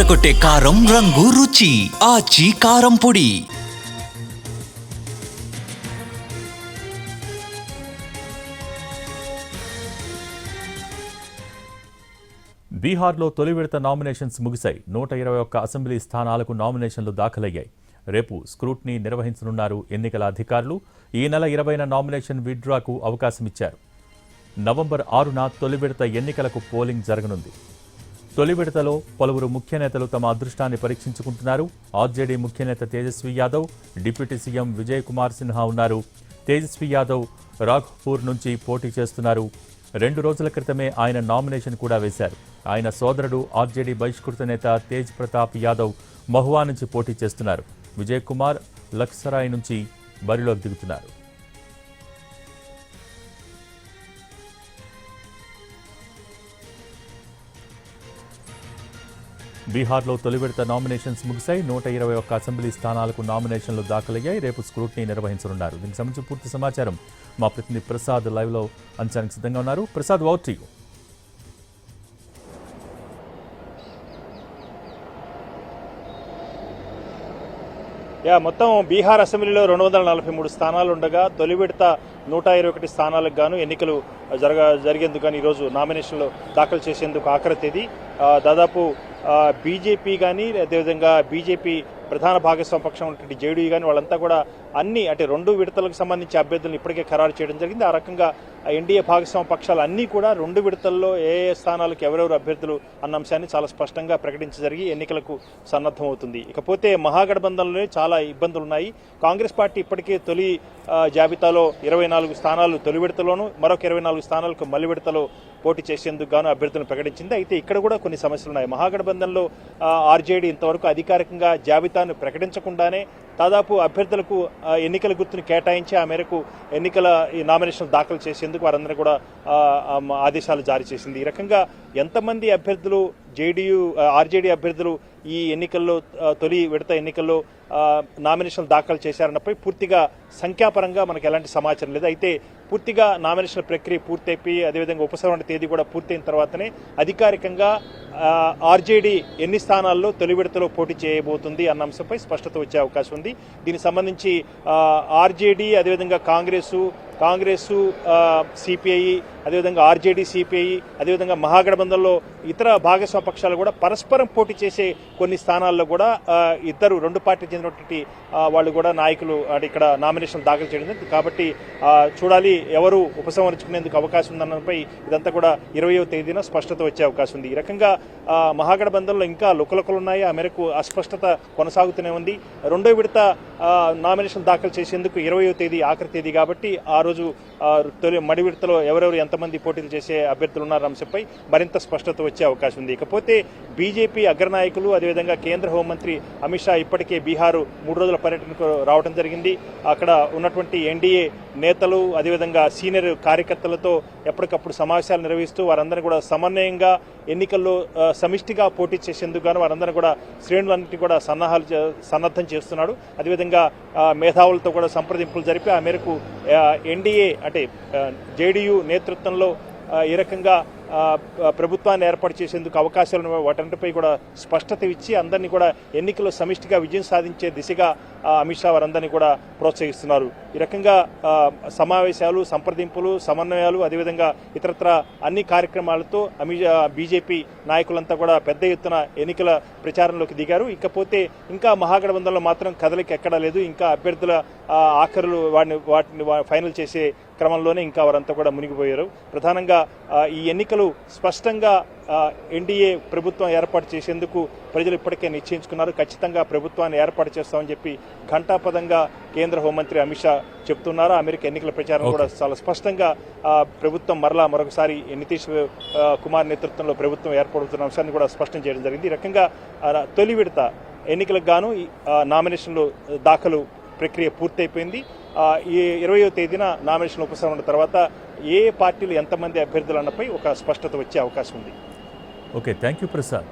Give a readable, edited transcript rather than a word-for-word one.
అదరకొట్టే కారం రంగు రుచి ఆచి కారం పొడి. బీహార్లో తొలి విడత నామినేషన్స్ ముగిశాయి. 121 అసెంబ్లీ స్థానాలకు నామినేషన్లు దాఖలయ్యాయి. రేపు స్క్రూట్నీ నిర్వహించనున్నారు ఎన్నికల అధికారులు. ఈ నెల 20న నామినేషన్ విత్డ్రాకు అవకాశమిచ్చారు. నవంబర్ 6న తొలి విడత ఎన్నికలకు పోలింగ్ జరగనుంది. తొలి విడతలో పలువురు ముఖ్య నేతలు తమ అదృష్టాన్ని పరీక్షించుకుంటున్నారు. ఆర్జేడీ ముఖ్య నేత తేజస్వి యాదవ్, డిప్యూటీ సీఎం విజయ్ కుమార్ సిన్హా ఉన్నారు. తేజస్వి యాదవ్ రాఘ్పూర్ నుంచి పోటీ చేస్తున్నారు. 2 రోజుల క్రితమే ఆయన నామినేషన్ కూడా వేశారు. ఆయన సోదరుడు ఆర్జేడీ బహిష్కృత నేత తేజ్ ప్రతాప్ యాదవ్ మహువా నుంచి పోటీ చేస్తున్నారు. విజయ్ కుమార్ లక్సరాయ్ నుంచి బరిలోకి దిగుతున్నారు. బీహార్లో తొలి విడత నామినేషన్స్ ముగిశాయి. 121 అసెంబ్లీ స్థానాలకు నామినేషన్లు దాఖలయ్యాయి. రేపు స్క్రూట్నీ నిర్వహించనున్నారు. దీనికి సంబంధించి పూర్తి సమాచారం మా ప్రతినిధి ప్రసాద్ లైవ్లో అంచనానికి సిద్ధంగా ఉన్నారు. Prasad, over to you. మొత్తం బీహార్ అసెంబ్లీలో 243 స్థానాలు ఉండగా తొలి విడత 121 స్థానాలకు గాను ఎన్నికలు జరిగేందుకు కానీ ఈరోజు నామినేషన్లు దాఖలు చేసేందుకు ఆఖరి తేదీ. దాదాపు బీజేపీ కానీ అదేవిధంగా బీజేపీ ప్రధాన భాగస్వామ్య పక్షం ఉన్నటువంటి జేడీయూ కానీ వాళ్ళంతా కూడా అన్ని అంటే 2 విడతలకు సంబంధించి అభ్యర్థులను ఇప్పటికే ఖరారు చేయడం జరిగింది. ఆ రకంగా ఎన్డీఏ భాగస్వామ్య పక్షాలు అన్నీ కూడా 2 విడతల్లో ఏ స్థానాలకు ఎవరెవరు అభ్యర్థులు అన్న అంశాన్ని చాలా స్పష్టంగా ప్రకటించజరిగి ఎన్నికలకు సన్నద్ధమవుతుంది. ఇకపోతే మహాగఠబంధన్లోనే చాలా ఇబ్బందులు ఉన్నాయి. కాంగ్రెస్ పార్టీ ఇప్పటికే తొలి జాబితాలో 24 స్థానాలు తొలి విడతలోనూ మరొక 24 స్థానాలకు మళ్లీ విడతలో పోటీ చేసేందుకు గాను అభ్యర్థులను ప్రకటించింది. అయితే ఇక్కడ కూడా కొన్ని సమస్యలు ఉన్నాయి. మహాగఠబంధన్లో ఆర్జేడీ ఇంతవరకు అధికారికంగా జాబితాను ప్రకటించకుండానే దాదాపు అభ్యర్థులకు ఎన్నికల గుర్తును కేటాయించి ఆ మేరకు ఎన్నికల ఈ నామినేషన్ దాఖలు చేసేందుకు వారందరూ కూడా ఆదేశాలు జారీ చేసింది. ఈ రకంగా ఎంతమంది అభ్యర్థులు ఆర్జేడీ అభ్యర్థులు ఈ ఎన్నికల్లో తొలి విడత ఎన్నికల్లో నామినేషన్లు దాఖలు చేశారన్నపై పూర్తిగా సంఖ్యాపరంగా మనకు ఎలాంటి సమాచారం లేదు. అయితే పూర్తిగా నామినేషన్ ప్రక్రియ పూర్తయిపోయి అదేవిధంగా ఉపసంహరణ తేదీ కూడా పూర్తయిన తర్వాతనే అధికారికంగా ఆర్జేడీ ఎన్ని స్థానాల్లో తొలి విడతలో పోటీ చేయబోతుంది అన్న అంశంపై స్పష్టత వచ్చే అవకాశం ఉంది. దీనికి సంబంధించి ఆర్జేడీ అదేవిధంగా కాంగ్రెస్ సిపిఐ అదేవిధంగా ఆర్జేడీ సిపిఐ అదేవిధంగా మహాగఠబంధన్లో ఇతర భాగస్వామ్య పక్షాలు కూడా పరస్పరం పోటీ చేసే కొన్ని స్థానాల్లో కూడా 2 పార్టీలు చెందినటువంటి వాళ్ళు కూడా నాయకులు ఇక్కడ నామినేషన్ దాఖలు చేయడం. కాబట్టి చూడాలి ఎవరు ఉపసంహరించుకునేందుకు అవకాశం ఉందన్నపై ఇదంతా కూడా 20వ తేదీన స్పష్టత వచ్చే అవకాశం ఉంది. ఈ రకంగా మహాగఠబంధన్లో ఇంకా లుకలుకలున్నాయి. ఆ మేరకు అస్పష్టత కొనసాగుతూనే ఉంది. 2వ విడత నామినేషన్ దాఖలు చేసేందుకు 20వ తేదీ ఆఖరి తేదీ కాబట్టి ఆ రోజు తొలి మడి విడతలో ఎవరెవరు ఎంతమంది పోటీలు చేసే అభ్యర్థులు ఉన్నారన్న అంశంపై మరింత స్పష్టత వచ్చే అవకాశం ఉంది. ఇకపోతే బీజేపీ అగ్రనాయకులు అదేవిధంగా కేంద్ర హోంమంత్రి అమిత్ షా ఇప్పటికే బీహారు 3 రోజుల పర్యటనకు రావడం జరిగింది. అక్కడ ఉన్నటువంటి ఎన్డీఏ నేతలు అదేవిధంగా సీనియర్ కార్యకర్తలతో ఎప్పటికప్పుడు సమావేశాలు నిర్వహిస్తూ వారందరినీ కూడా సమన్వయంగా ఎన్నికల్లో సమిష్టిగా పోటీ చేసేందుకు గాను వారందరూ కూడా శ్రేణులన్నింటినీ కూడా సన్నద్ధం చేస్తున్నాడు. అదేవిధంగా మేధావులతో కూడా సంప్రదింపులు జరిపి ఆ మేరకు ఎన్డీఏ అంటే జేడీయూ నేతృత్వంలో ఈ రకంగా ప్రభుత్వాన్ని ఏర్పాటు చేసేందుకు అవకాశాలు వాటన్నిటిపై కూడా స్పష్టత ఇచ్చి అందరినీ కూడా ఎన్నికల్లో సమిష్టిగా విజయం సాధించే దిశగా అమిత్ షా వారందరినీ కూడా ప్రోత్సహిస్తున్నారు. ఈ రకంగా సమావేశాలు, సంప్రదింపులు, సమన్వయాలు అదేవిధంగా ఇతరత్ర అన్ని కార్యక్రమాలతో బీజేపీ నాయకులంతా కూడా పెద్ద ఎత్తున ఎన్నికల ప్రచారంలోకి దిగారు. ఇకపోతే ఇంకా మహాగఠబంధన్లో మాత్రం కదలిక ఎక్కడా లేదు. ఇంకా అభ్యర్థుల ఆఖరులు వాటిని ఫైనల్ చేసే క్రమంలోనే ఇంకా వారంతా కూడా మునిగిపోయారు. ప్రధానంగా ఈ ఎన్నికలు స్పష్టంగా ఎన్డీఏ ప్రభుత్వం ఏర్పాటు చేసేందుకు ప్రజలు ఇప్పటికే నిశ్చయించుకున్నారు. ఖచ్చితంగా ప్రభుత్వాన్ని ఏర్పాటు చేస్తామని చెప్పి ఘంటాపదంగా కేంద్ర హోంమంత్రి అమిత్ షా చెప్తున్నారు. అమెరికా ఎన్నికల ప్రచారం కూడా చాలా స్పష్టంగా ప్రభుత్వం మరొకసారి నితీష్ కుమార్ నేతృత్వంలో ప్రభుత్వం ఏర్పడుతున్న అంశాన్ని కూడా స్పష్టం చేయడం జరిగింది. ఈ రకంగా తొలి విడత ఎన్నికలకు గాను నామినేషన్లు దాఖలు ప్రక్రియ పూర్తయిపోయింది. ఈ 20వ తేదీన నామినేషన్ ఉపసంహరణ తర్వాత ఏ పార్టీలు ఎంతమంది అభ్యర్థులు అన్నపై ఒక స్పష్టత వచ్చే అవకాశం ఉంది. Okay, thank you Prasad.